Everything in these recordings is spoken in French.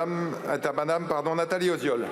Madame Nathalie Osiol.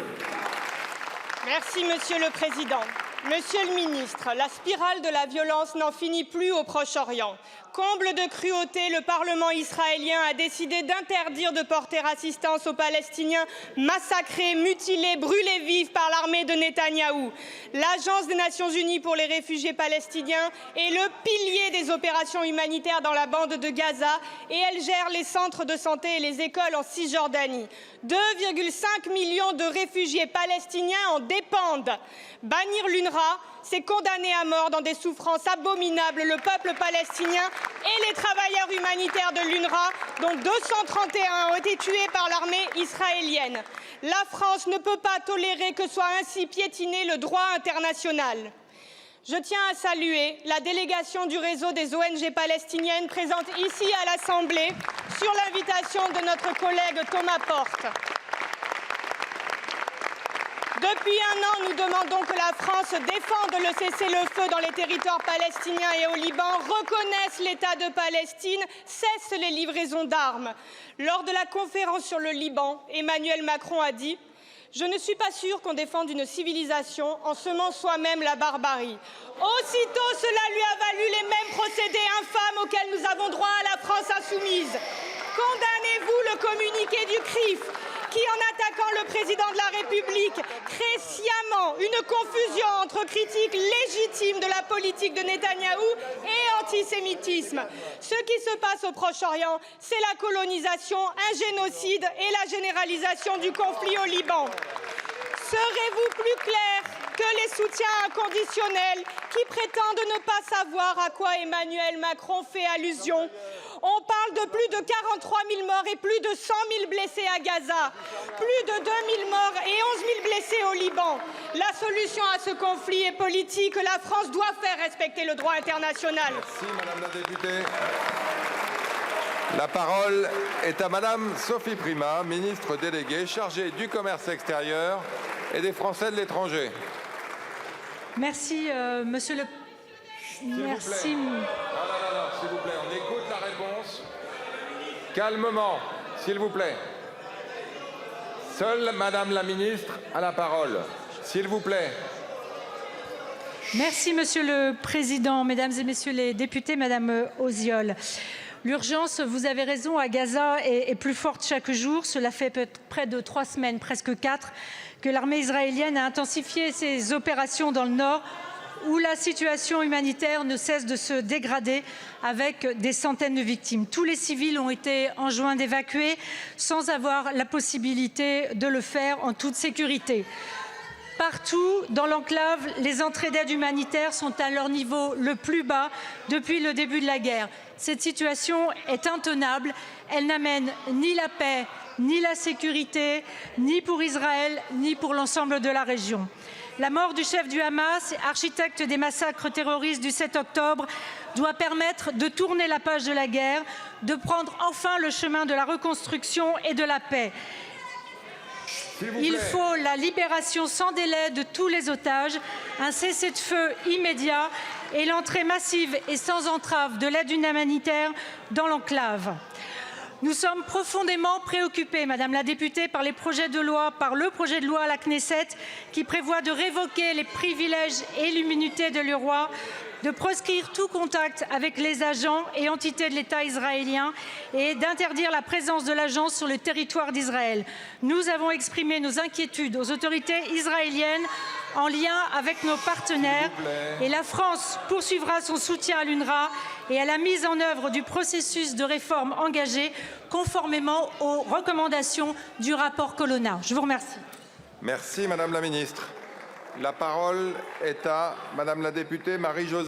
Merci, Monsieur le Président. Monsieur le Ministre, la spirale de la violence n'en finit plus au Proche-Orient. Comble de cruauté, le Parlement israélien a décidé d'interdire de porter assistance aux Palestiniens massacrés, mutilés, brûlés vifs par l'armée de Netanyahou. L'Agence des Nations Unies pour les réfugiés palestiniens est le pilier des opérations humanitaires dans la bande de Gaza et elle gère les centres de santé et les écoles en Cisjordanie. 2,5 millions de réfugiés palestiniens en dépendent. Bannir l'UNRWA, c'est condamner à mort dans des souffrances abominables le peuple palestinien et les travailleurs humanitaires de l'UNRWA, dont 231 ont été tués par l'armée israélienne. La France ne peut pas tolérer que soit ainsi piétiné le droit international. Je tiens à saluer la délégation du réseau des ONG palestiniennes présente ici à l'Assemblée sur l'invitation de notre collègue Thomas Porte. Depuis un an, nous demandons que la France défende le cessez-le-feu dans les territoires palestiniens et au Liban, reconnaisse l'État de Palestine, cesse les livraisons d'armes. Lors de la conférence sur le Liban, Emmanuel Macron a dit « Je ne suis pas sûr qu'on défende une civilisation en semant soi-même la barbarie ». Aussitôt, cela lui a valu les mêmes procédés infâmes auxquels nous avons droit à la France insoumise. Condamnez-vous le communiqué du CRIF qui, en attaquant le président de la République, crée sciemment une confusion entre critiques légitimes de la politique de Netanyahou et antisémitisme. Ce qui se passe au Proche-Orient, c'est la colonisation, un génocide et la généralisation du conflit au Liban. Serez-vous plus clair que les soutiens inconditionnels qui prétendent ne pas savoir à quoi Emmanuel Macron fait allusion? On parle de plus de 43 000 morts et plus de 100 000 blessés à Gaza, plus de 2 000 morts et 11 000 blessés au Liban. La solution à ce conflit est politique. La France doit faire respecter le droit international. Merci, Madame la députée. La parole est à Madame Sophie Primas, ministre déléguée chargée du commerce extérieur et des Français de l'étranger. Merci, Monsieur le... Merci. Non, s'il vous plaît, on écoute la réponse. Calmement, s'il vous plaît. Seule Madame la ministre a la parole. S'il vous plaît. Merci, Monsieur le Président, Mesdames et Messieurs les députés, Madame Osiol. L'urgence, vous avez raison, à Gaza est plus forte chaque jour. Cela fait près de 3 semaines, presque 4, que l'armée israélienne a intensifié ses opérations dans le nord, où la situation humanitaire ne cesse de se dégrader avec des centaines de victimes. Tous les civils ont été enjoints d'évacuer sans avoir la possibilité de le faire en toute sécurité. Partout dans l'enclave, les entrées d'aide humanitaire sont à leur niveau le plus bas depuis le début de la guerre. Cette situation est intenable. Elle n'amène ni la paix, ni la sécurité, ni pour Israël, ni pour l'ensemble de la région. La mort du chef du Hamas, architecte des massacres terroristes du 7 octobre, doit permettre de tourner la page de la guerre, de prendre enfin le chemin de la reconstruction et de la paix. Il faut la libération sans délai de tous les otages, un cessez-le-feu immédiat et l'entrée massive et sans entrave de l'aide humanitaire dans l'enclave. Nous sommes profondément préoccupés, Madame la députée, par le projet de loi à la Knesset qui prévoit de révoquer les privilèges et l'immunité de l'UNRWA, de proscrire tout contact avec les agents et entités de l'État israélien et d'interdire la présence de l'agence sur le territoire d'Israël. Nous avons exprimé nos inquiétudes aux autorités israéliennes en lien avec nos partenaires et la France poursuivra son soutien à l'UNRWA et à la mise en œuvre du processus de réforme engagé conformément aux recommandations du rapport Colonna. Je vous remercie. Merci, Madame la ministre. La parole est à Madame la députée Marie-Josée